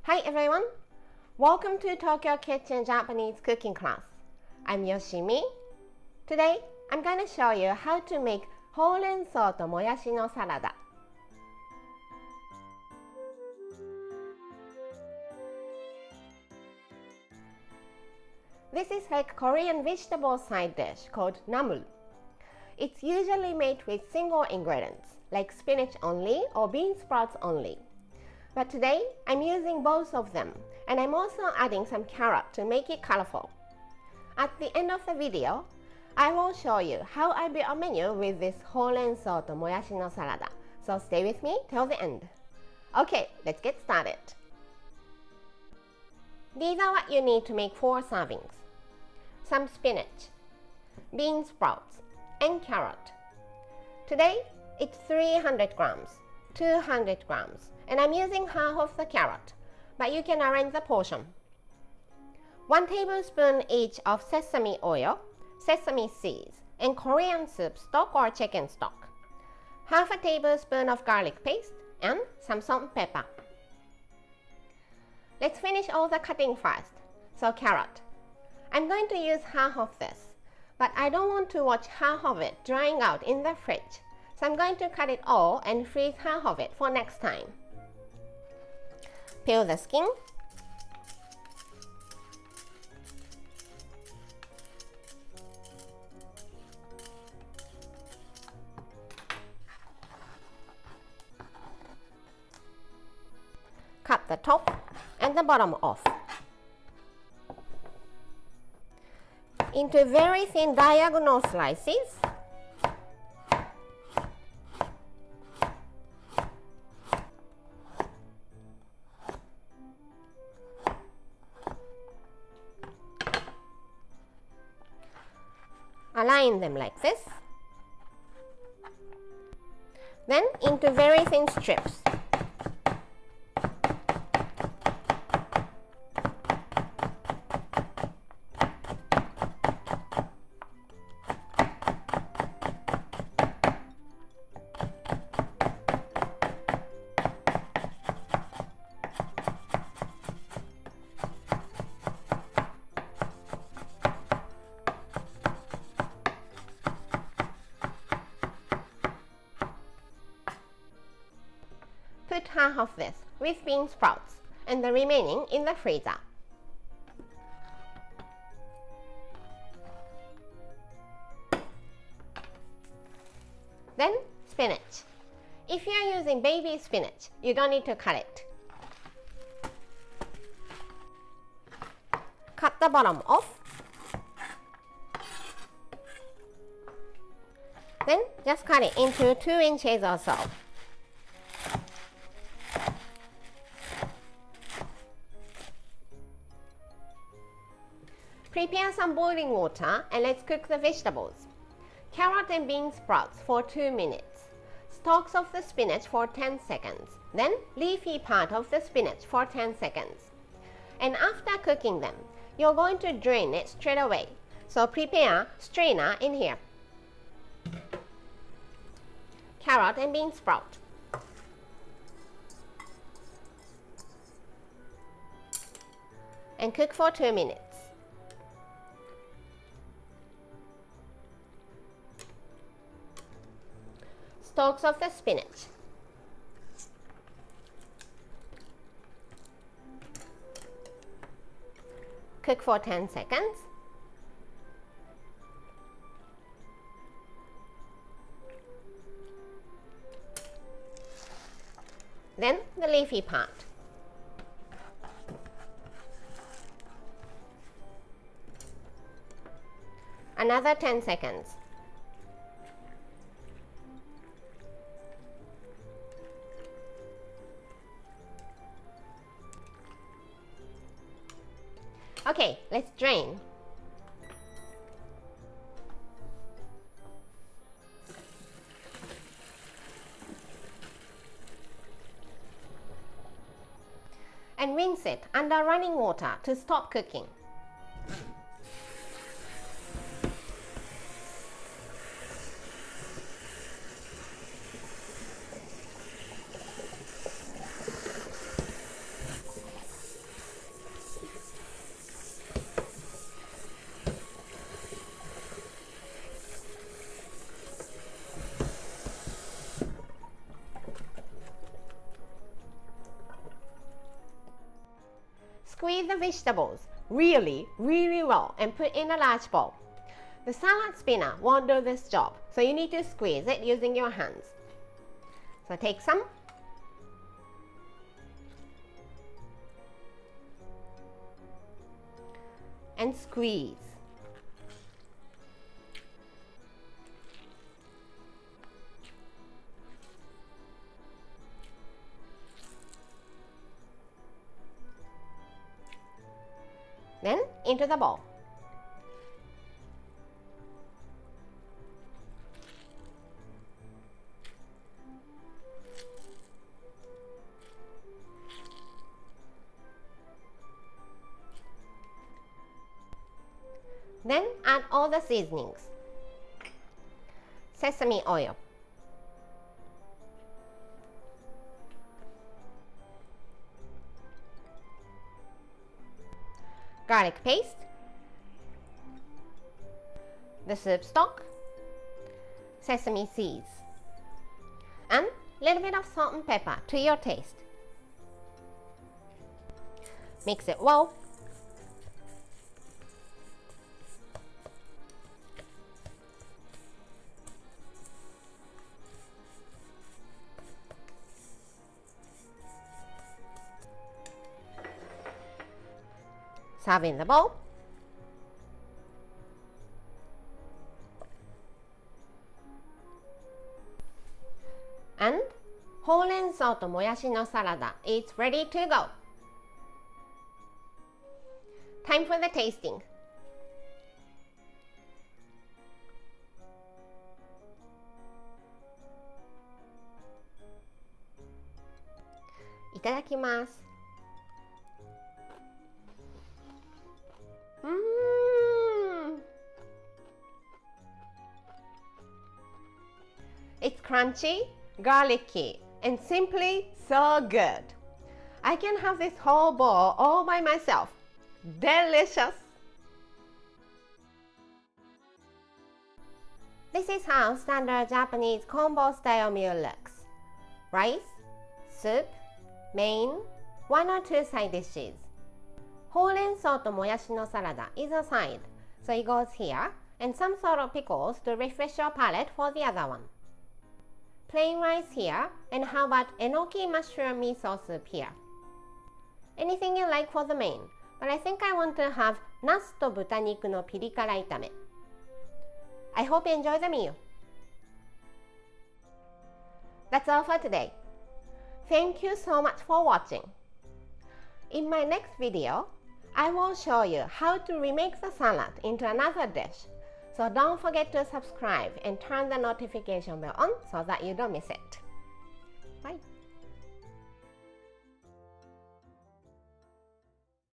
Hi everyone! Welcome to Tokyo Kitchen Japanese cooking class. I'm Yoshimi. Today, I'm going to show you how to make ほうれん草ともやしのサラダ. This is like Korean vegetable side dish called namu. It's usually made with single ingredients, like spinach only or bean sprouts only. But today, I'm using both of them, and I'm also adding some carrot to make it colorful. At the end of the video, I will show you how I build a menu with this ほうれん草ともやしのサラダ. So stay with me till the end. Okay, let's get started. These are what you need to make 4 servings. Some spinach, bean sprouts, and carrot. Today, it's 300 grams, 200 grams, and I'm using half of the carrot, but you can arrange the portion. 1 tablespoon each of sesame oil, sesame seeds, and Korean soup stock or chicken stock. Half a tablespoon of garlic paste, and some salt and pepper. Let's finish all the cutting first. So carrot. I'm going to use half of this, but I don't want to watch half of it drying out in the fridge. So I'm going to cut it all and freeze half of it for next time. Peel the skin. Cut the top and the bottom off. Into very thin diagonal slices. Align them like this. Then into very thin strips. Put half of this with bean sprouts and the remaining in the freezer. Then spinach. If you are using baby spinach, you don't need to cut it. Cut the bottom off. Then just cut it into 2 inches or so. Prepare some boiling water and let's cook the vegetables. Carrot and bean sprouts for 2 minutes. Stalks of the spinach for 10 seconds. Then leafy part of the spinach for 10 seconds. And after cooking them, you're going to drain it straight away. So prepare strainer in here. Carrot and bean sprout. And cook for 2 minutes. Stalks of the spinach. Cook for 10 seconds. Then the leafy part. Another 10 seconds. Okay, let's drain. And rinse it under running water to stop cooking. Squeeze the vegetables really well and put in a large bowl. The salad spinner won't do this job, so you need to squeeze it using your hands. So take some. And squeeze. Then into the bowl. Then add all the seasonings. Sesame oil, garlic paste, the soup stock, sesame seeds, and a little bit of salt and pepper to your taste. Mix it well. Serve in the bowl. And ほうれん草ともやしのサラダ is ready to go. Time for the tasting. Itadakimasu. It's crunchy, garlicky, and simply so good. I can have this whole bowl all by myself. Delicious! This is how standard Japanese combo style meal looks. Rice, soup, main, 1 or 2 side dishes. ほうれん草ともやしのサラダ is a side, so it goes here, and some sort of pickles to refresh your palate for the other one. Plain rice here, and how about enoki mushroom miso soup here? Anything you like for the main, but I think I want to have ナスと豚肉のピリ辛炒め. I hope you enjoy the meal. That's all for today. Thank you so much for watching. In my next video, I will show you how to remake the salad into another dish. So don't forget to subscribe and turn the notification bell on so that you don't miss it. Bye.